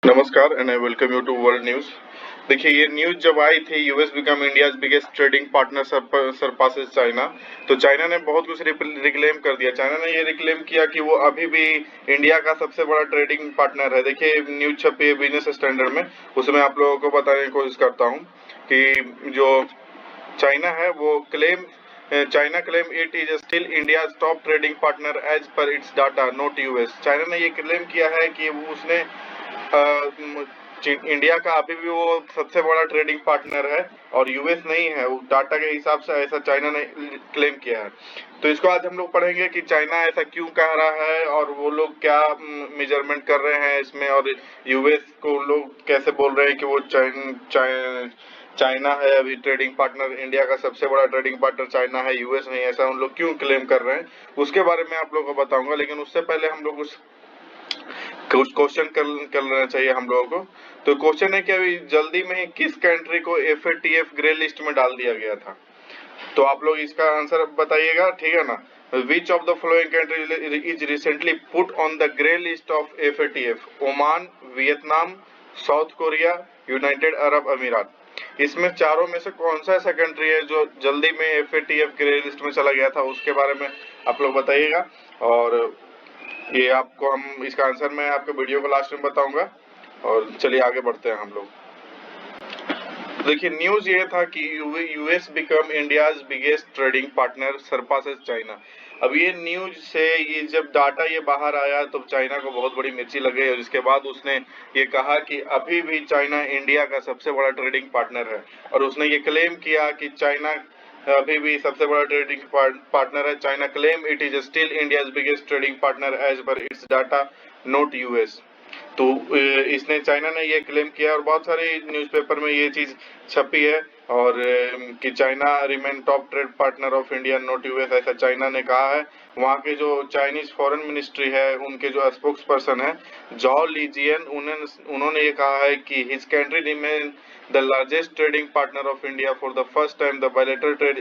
नमस्कार and I welcome you to world news. देखिए, ये न्यूज जब आई थी US become India's biggest trading partner surpasses China, तो चाइना ने बहुत कुछ रिक्लेम कर दिया। चाइना ने ये रिक्लेम किया कि वो अभी भी इंडिया का सबसे बड़ा ट्रेडिंग पार्टनर है। देखिए, न्यूज छपी है बिजनेस स्टैंडर्ड में, उसमें आप लोगों को बताने की कोशिश करता हूँ कि जो चाइना है वो China claim it is still India top trading partner as per its data, not US. China ने ये क्लेम किया है कि उसने इंडिया का अभी भी वो सबसे बड़ा ट्रेडिंग पार्टनर है और यूएस नहीं है। वो डाटा के हिसाब से ऐसा चाइना ने क्लेम किया है। तो इसको आज हम लोग पढ़ेंगे कि चाइना ऐसा क्यों कह रहा है और वो लोग क्या मेजरमेंट कर रहे हैं इसमें, और यूएस को लोग कैसे बोल रहे हैं कि वो चाइना है अभी ट्रेडिंग पार्टनर, इंडिया का सबसे बड़ा ट्रेडिंग पार्टनर चाइना है, यूएस नहीं। ऐसा उन लोग क्यों क्लेम कर रहे हैं उसके बारे में आप लोगों को बताऊंगा। लेकिन उससे पहले हम लोग कुछ क्वेश्चन कर लेना चाहिए हम लोगों को। तो क्वेश्चन है कि अभी जल्दी में ही किस कंट्री को एफएटीएफ ग्रे लिस्ट में डाल दिया गया था। तो आप लोग इसका आंसर बताइएगा, ठीक है ना। Which of the following country is recently put on the grey list of FATF? Oman, Vietnam, south Korea, United Arab अमीरात। इसमें चारों में से कौन सा ऐसा कंट्री है जो जल्दी में एफएटीएफ ग्रे लिस्ट में चला गया था, उसके बारे में आप लोग बताइएगा। और ये आपको हम इसका आंसर मैं आपको वीडियो को लास्ट में बताऊंगा। और चलिए आगे बढ़ते हैं हम लोग। देखिए, न्यूज ये था कि US become India's biggest trading partner surpasses China. अब ये न्यूज से ये जब डाटा ये बाहर आया तो चाइना को बहुत बड़ी मिर्ची लग गई और इसके बाद उसने ये कहा कि अभी भी चाइना इंडिया का सबसे बड़ा ट्रेडिंग पार्टनर है। और उसने ये क्लेम किया कि चाइना अभी भी सबसे बड़ा ट्रेडिंग पार्टनर है। China claim it is still India's biggest trading partner as per its data, not US. तो इसने चाइना ने ये क्लेम किया और बहुत सारे न्यूज़पेपर में ये चीज छपी है। और कि China remain top trade partner of India, not US, ऐसा चाइना ने कहा है। वहाँ के जो चाइनीज फॉरेन मिनिस्ट्री है, उनके जो स्पोक्स पर्सन है जॉ लीजियन, उन्होंने ये कहा है कि his country remain the largest trading partner of India for the first time the bilateral trade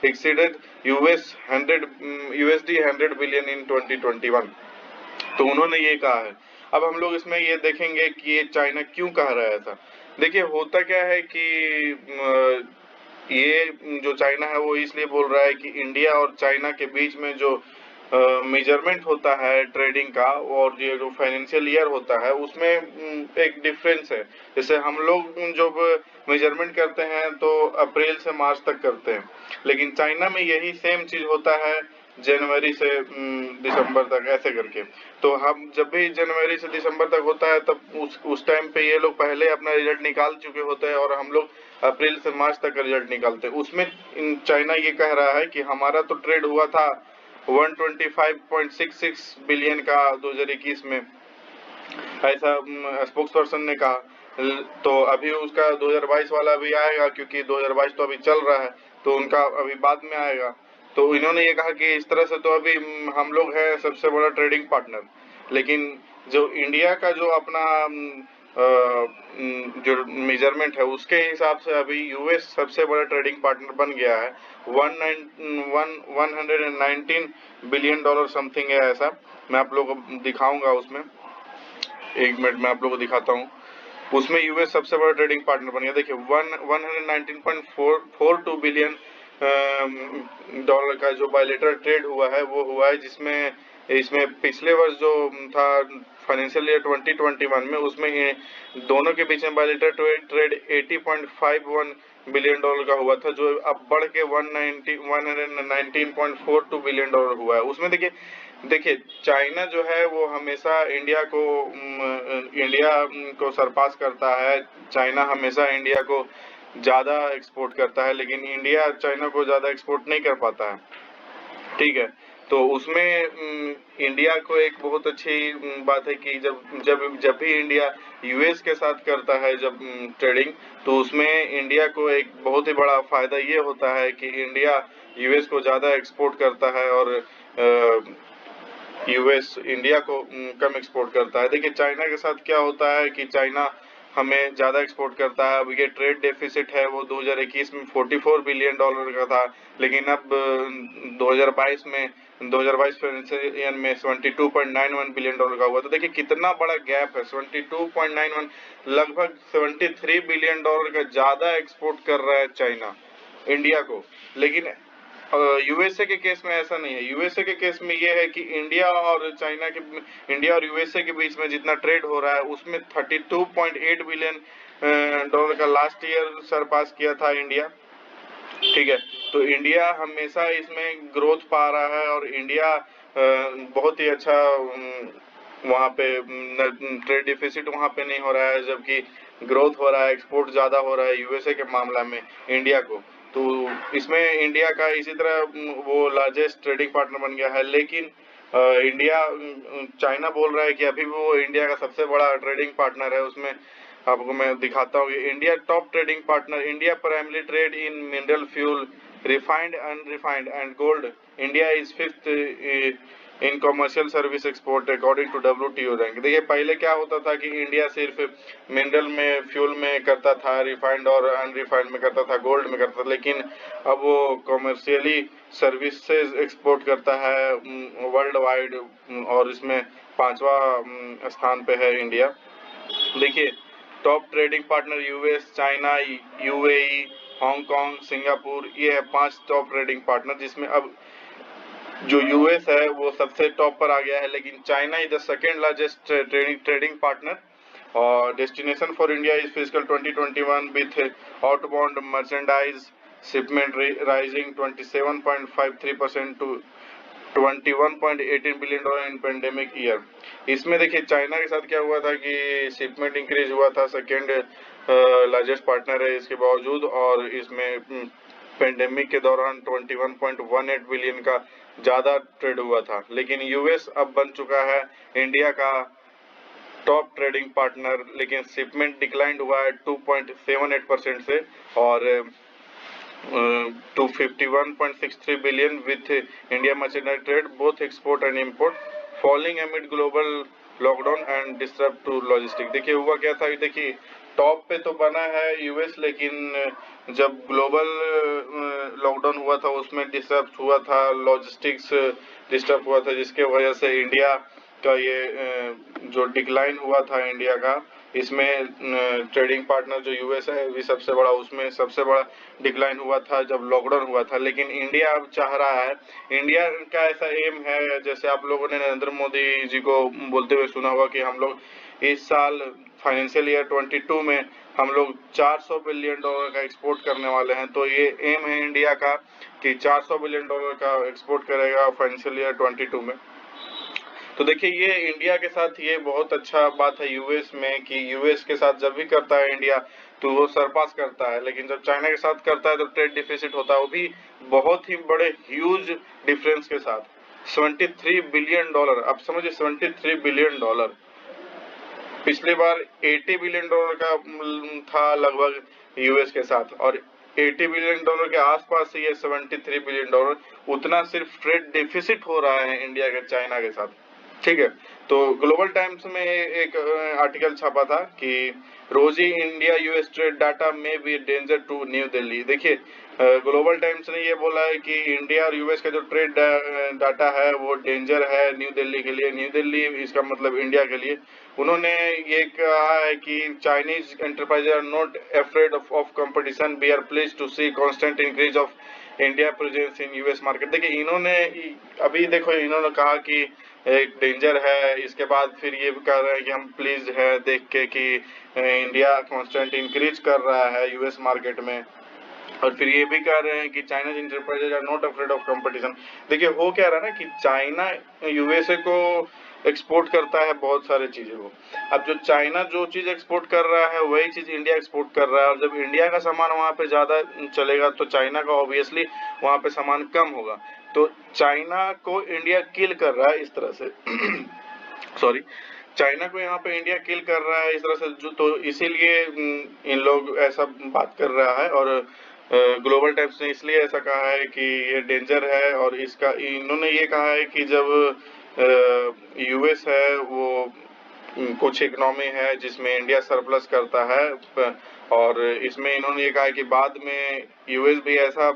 exceeded USD 100 billion in 2021। तो उन्होंने ये कहा है। अब हम लोग इसमें ये देखेंगे कि ये चाइना क्यों कह रहा है ऐसा। देखिए, होता क्या है कि ये जो चाइना है वो इसलिए बोल रहा है कि इंडिया और चाइना के बीच में जो मेजरमेंट होता है ट्रेडिंग का और ये जो फाइनेंशियल ईयर होता है उसमें एक डिफरेंस है। जैसे हम लोग जब मेजरमेंट करते हैं तो अप्रैल से मार्च तक करते हैं, लेकिन चाइना में यही सेम चीज होता है जनवरी से दिसंबर तक, ऐसे करके। तो हम जब भी जनवरी से दिसंबर तक होता है तब उस टाइम पे ये लोग पहले अपना रिजल्ट निकाल चुके होते हैं और हम लोग अप्रैल से मार्च तक का रिजल्ट निकालते हैं। उसमें चाइना ये कह रहा है कि हमारा तो ट्रेड हुआ था 125.66 बिलियन का 2021 में, ऐसा स्पोक्स पर्सन ने कहा। तो अभी उसका 2022 वाला भी आएगा क्योंकि 2022 तो अभी चल रहा है, तो उनका अभी बाद में आएगा। तो इन्होंने ये कहा कि इस तरह से तो अभी हम लोग हैं सबसे बड़ा ट्रेडिंग पार्टनर। लेकिन जो इंडिया का जो अपना जो मेजरमेंट है उसके हिसाब से अभी यूएस सबसे बड़ा ट्रेडिंग पार्टनर बन गया है। 119 बिलियन डॉलर समथिंग है ऐसा। मैं आप लोगों को दिखाऊंगा उसमें, एक मिनट में आप लोगों को दिखाता हूँ। उसमें यूएस सबसे बड़ा ट्रेडिंग पार्टनर बन गया। देखिए, 119.42 बिलियन डॉलर का जो बायलेटरल ट्रेड हुआ है वो हुआ है, जिसमें इसमें पिछले वर्ष जो था फाइनेंशियल ईयर 2021 में, उसमें ही दोनों के बीच में बायलेटरल ट्रेड 80.51 बिलियन डॉलर का हुआ था, जो अब बढ़ के 119.42 बिलियन डॉलर हुआ है। उसमें देखिए चाइना जो है वो हमेशा इंडिया को सरपास करता है। चाइना हमेशा इंडिया को ज्यादा एक्सपोर्ट करता है, लेकिन इंडिया चाइना को ज्यादा एक्सपोर्ट नहीं कर पाता है, ठीक है। तो उसमें इंडिया को एक बहुत अच्छी बात है कि जब जब जब भी इंडिया यूएस के साथ करता है जब ट्रेडिंग, तो उसमें इंडिया को एक बहुत ही बड़ा फायदा ये होता है कि इंडिया यूएस को ज्यादा एक्सपोर्ट करता है और यूएस इंडिया को कम एक्सपोर्ट करता है। देखिए, चाइना के साथ क्या होता है कि चाइना हमें ज़्यादा एक्सपोर्ट करता है। अब ये ट्रेड डेफिसिट है वो 2021 में $44 बिलियन का था, लेकिन अब 2022 फाइनेंशियल ईयर में $72.91 बिलियन का हुआ। तो देखिए कितना बड़ा गैप है, 72.91, लगभग $73 बिलियन का ज़्यादा एक्सपोर्ट कर रहा है चाइना इंडिया को। लेकिन यूएसए के केस में ऐसा नहीं है। यूएसए के केस में ये है कि इंडिया और यूएसए के बीच में जितना ट्रेड हो रहा है उसमें $32.8 बिलियन का लास्ट ईयर सरपास किया था इंडिया। ठीक है, तो इंडिया हमेशा इसमें ग्रोथ पा रहा है और इंडिया बहुत ही अच्छा वहाँ पे ट्रेड डिफिसिट वहाँ पे नहीं हो रहा है, जबकि ग्रोथ हो रहा है, एक्सपोर्ट ज़्यादा हो रहा है यूएसए के मामला में इंडिया को। तो इसमें इंडिया का इसी तरह वो लार्जेस्ट ट्रेडिंग पार्टनर बन गया है। लेकिन इंडिया चाइना बोल रहा है कि अभी भी वो इंडिया का सबसे बड़ा ट्रेडिंग पार्टनर है। उसमें आपको मैं दिखाता हूँ, India top trading partner. India primary trade in mineral fuel, refined unrefined and gold. India is 5th in commercial service export according to WTO rank. देखिए पहले क्या होता था कि इंडिया सिर्फ मिनरल में, फ्यूल में करता था, रिफाइंड और अनरिफाइंड में करता था, गोल्ड में करता था, लेकिन अब वो कॉमर्शियली सर्विसेज एक्सपोर्ट करता है वर्ल्ड वाइड, और इसमें 5वां स्थान पे है इंडिया। देखिए top trading partner US, China, UAE, Hong Kong, Singapore, ये है 5 टॉप ट्रेडिंग पार्टनर, जिसमें अब जो यूएस है वो सबसे टॉप पर आ गया है। लेकिन China is the second largest trading partner. और destination for India is physical 2021 with outbound merchandise shipment rising 27.53% to $21.18 billion in pandemic year. इसमें देखिए चाइना के साथ क्या हुआ था कि शिपमेंट इंक्रीज हुआ था, सेकेंड लार्जेस्ट पार्टनर है इसके बावजूद, और इसमें पेंडेमिक के दौरान 21.18 बिलियन का ज़्यादा ट्रेड हुआ था। लेकिन यूएस अब बन चुका है इंडिया का टॉप ट्रेडिंग पार्टनर, लेकिन शिपमेंट डिक्लाइन हुआ है 2.78% से, और to 51.63 billion with India merchandise trade, both export and import, falling amid global lockdown and disturb to logistic. देखिए हुआ क्या था, देखिए टॉप पे तो बना है यूएस, लेकिन जब ग्लोबल लॉकडाउन हुआ था उसमें डिस्टर्ब हुआ था, लॉजिस्टिक्स डिस्टर्ब हुआ था, जिसके वजह से इंडिया का ये जो डिक्लाइन हुआ था इंडिया का, इसमें ट्रेडिंग पार्टनर जो यूएस है भी सबसे बड़ा, उसमें सबसे बड़ा डिक्लाइन हुआ था जब लॉकडाउन हुआ था। लेकिन इंडिया अब चाह रहा है, इंडिया का ऐसा एम है, जैसे आप लोगों ने नरेंद्र मोदी जी को बोलते हुए सुना होगा कि हम लोग इस साल फाइनेंशियल ईयर 22 में हम लोग $400 बिलियन का एक्सपोर्ट करने वाले हैं। तो ये एम है इंडिया का कि $400 बिलियन का एक्सपोर्ट करेगा फाइनेंशियल ईयर 22 में। तो देखिए ये इंडिया के साथ ये बहुत अच्छा बात है यूएस में, कि यूएस के साथ जब भी करता है इंडिया तो वो सरपास करता है, लेकिन जब चाइना के साथ करता है तो ट्रेड डिफिसिट होता है, वो भी बहुत ही बड़े ह्यूज डिफरेंस के साथ। $73 बिलियन, अब समझिए $73 बिलियन। पिछली बार $80 बिलियन का था लगभग यूएस के साथ, और $80 बिलियन के आसपास से ये $73 बिलियन, उतना सिर्फ ट्रेड डिफिसिट हो रहा है इंडिया के चाइना के साथ। ठीक है, तो ग्लोबल टाइम्स में एक आर्टिकल छपा था कि rosy India US trade data may be danger to New Delhi. देखिए ग्लोबल टाइम्स ने ये बोला है कि इंडिया और यूएस का जो ट्रेड डाटा है वो डेंजर है न्यू दिल्ली के लिए। न्यू दिल्ली इसका मतलब इंडिया के लिए। उन्होंने ये कहा है कि Chinese enterprise are not afraid of competition, we are pleased to see constant increase of India presence in US market. देखिए इन्होंने अभी देखो इन्होंने कहा कि एक डेंजर है, इसके बाद फिर ये कह रहे हैं कि हम प्लीज है देख के कि इंडिया कांस्टेंट इंक्रीज कर रहा है यूएस मार्केट में, और फिर ये भी कह रहे हैं कि Chinese enterprises are not afraid of competition. देखिए हो क्या रहा है ना कि चाइना यूएसए को एक्सपोर्ट करता है बहुत सारे चीजें को। अब जो चाइना जो चीज एक्सपोर्ट कर रहा है वही चीज इंडिया एक्सपोर्ट कर रहा है, और जब इंडिया का सामान वहां पे ज्यादा चलेगा तो चाइना का ऑब्वियसली वहां पे सामान कम होगा। तो चाइना को इंडिया किल कर रहा है इस तरह से सॉरी, चाइना को यहाँ पे इंडिया किल कर रहा है इस तरह से, जो तो इसीलिए इन लोग ऐसा बात कर रहा है। और ग्लोबल टाइम्स ने इसलिए ऐसा कहा है कि ये डेंजर है, और इसका इन्होंने ये कहा है कि जब यूएस है वो कुछ इकोनॉमी है जिसमें इंडिया सरप्लस करता है, और इसमें इन्होंने ये कहा कि बाद में यूएस भी ऐसा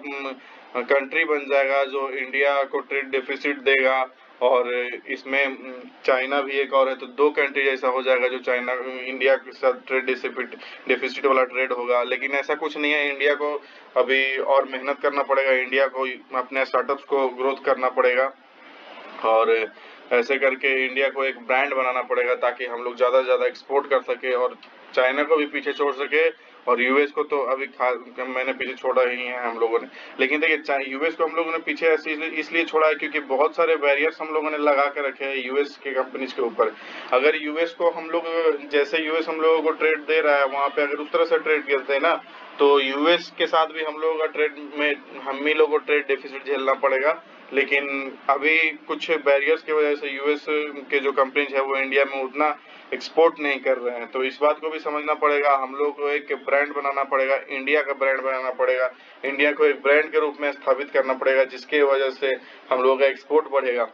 कंट्री बन जाएगा जो इंडिया को ट्रेड डेफिसिट देगा, और इसमें चाइना भी एक और है, तो दो कंट्री जैसा हो जाएगा जो चाइना इंडिया के साथ ट्रेड डेफिसिट वाला ट्रेड होगा। लेकिन ऐसा कुछ नहीं है, इंडिया को अभी और मेहनत करना पड़ेगा, इंडिया को अपने स्टार्टअप्स को ग्रोथ करना पड़ेगा, और ऐसे करके इंडिया को एक ब्रांड बनाना पड़ेगा ताकि हम लोग ज़्यादा से ज़्यादा एक्सपोर्ट कर सके और चाइना को भी पीछे छोड़ सके, और यूएस को तो अभी मैंने पीछे छोड़ा ही है हम लोगों ने। लेकिन देखिए यूएस को हम लोगों ने पीछे इसलिए छोड़ा है क्योंकि बहुत सारे बैरियर्स हम लोगों ने लगा के रखे हैं यूएस के कंपनीज के ऊपर। अगर यूएस को हम लोग, जैसे यूएस हम लोगों को ट्रेड दे रहा है वहाँ पे अगर उस तरह से ट्रेड करते हैं ना, तो यूएस के साथ भी हम लोगों का ट्रेड में हम ही लोगों को ट्रेड डेफिसिट झेलना पड़ेगा। लेकिन अभी कुछ बैरियर्स की वजह से यूएस के जो कंपनीज है वो इंडिया में उतना एक्सपोर्ट नहीं कर रहे हैं, तो इस बात को भी समझना पड़ेगा। हम लोग को एक ब्रांड बनाना पड़ेगा, इंडिया का ब्रांड बनाना पड़ेगा, इंडिया को एक ब्रांड के रूप में स्थापित करना पड़ेगा जिसके वजह से हम लोगों का एक्सपोर्ट बढ़ेगा।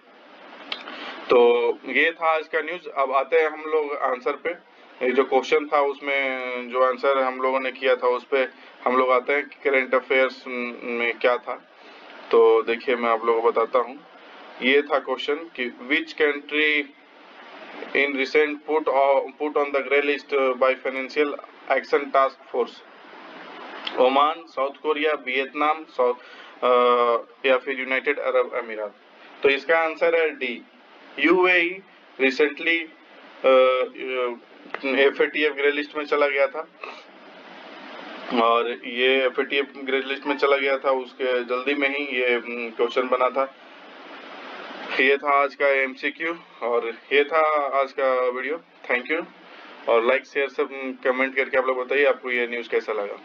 तो ये था आज का न्यूज। अब आते हैं हम लोग आंसर पे। ये जो क्वेश्चन था उसमें जो आंसर हम लोगों ने किया था उस पे हम लोग आते हैं कि करंट अफेयर्स में क्या था। तो देखिए मैं आप लोगों को बताता हूँ। ये था क्वेश्चन कि which country in recent put on the grey list by financial action task force? Oman, south Korea, Vietnam, या फिर यूनाइटेड अरब अमीरात। तो इसका आंसर है D, UAE recently FATF grey list में चला गया था, और ये एफएटीएफ ग्रे लिस्ट में चला गया था उसके जल्दी में ही ये क्वेश्चन बना था। ये था आज का एमसीक्यू और ये था आज का वीडियो। थैंक यू, और लाइक शेयर सब कमेंट करके आप लोग बताइए आपको ये न्यूज़ कैसा लगा।